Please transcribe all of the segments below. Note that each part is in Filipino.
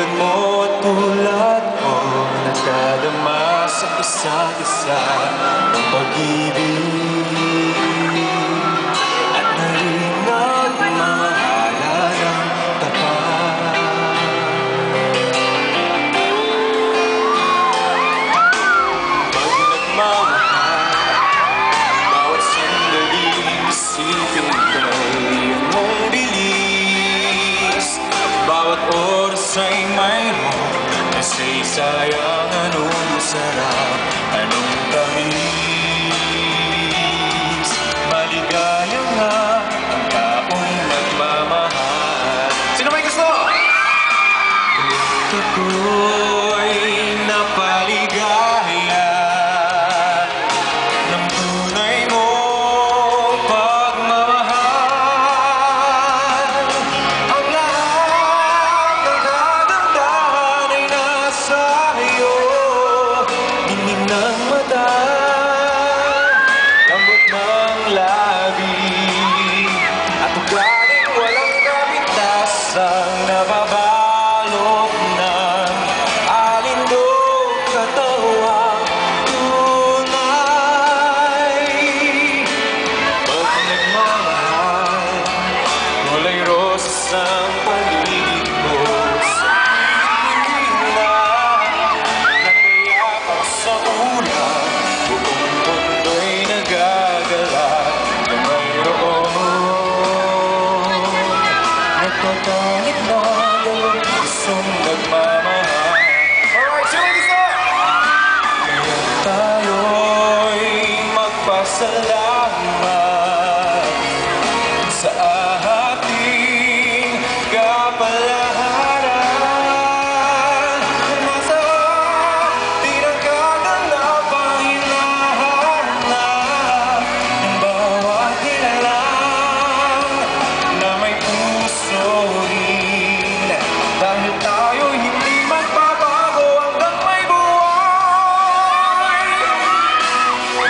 Tulad mo at tulad ko, nagkadama sa isa't isa ng pag-ibig at narinag mahala ng tapat. Pag nagmamahal, bawat sandaling isipin ko'y mong bilis. Bawat oras ay mayroon kasaysayan, anong sarap, anong tamis. Maligaya nga ang taong nagmamahal. Sino may gusto? Ako'y napaligaya ng tunay mong pagmamahal. Ang lahat ng kagandahan ay nasa iyo. Dinig ng mata, lambot ng labi, at ugaling walang kapintasang nababalot ng alindog katawang tunay. Pag nagmamahal, kulay rosas ang pag-ibig ko sa pipila, nakayapak sa ulan, buong mundo'y nagagalak na mayroon nagtatalit na dalawang pusong nagmamahal. Alright, sino may gusto? Kaya tayo'y magpasalamat sa ating kapalaran. Nasa ating ang kaganapang hinahanap ng bawat nilalang na may puso rin. Dahil tayo'y hindi magbabago hanggang may buhay.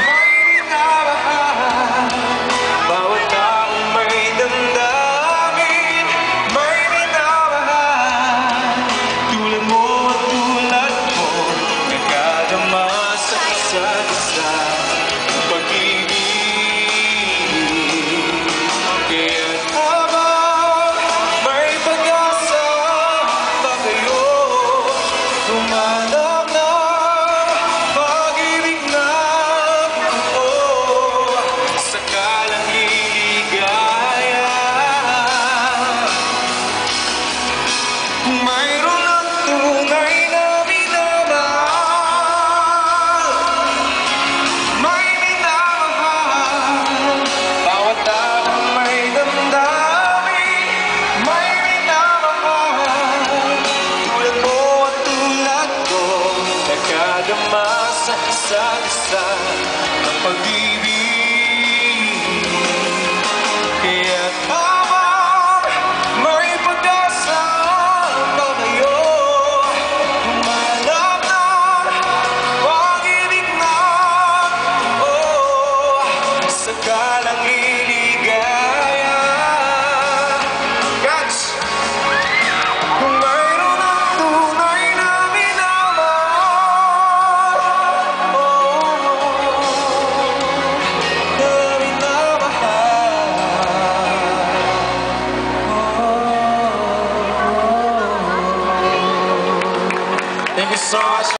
May minamahal bawat taong may damdamin. May minamahal tulad mo at tulad ko, nagkadama sa isa't isa ng pag-ibig. Kaya't habang may pag-asa pa kayo, tumanap na pag-ibig na totoo, sakalang liligaya. Mayroon ang tunay na minamahal. May minamahal bawat taong may damdamin. May minamahal tulad mo at tulad ko, nagkadama sa isa't isa ng pag-ibig.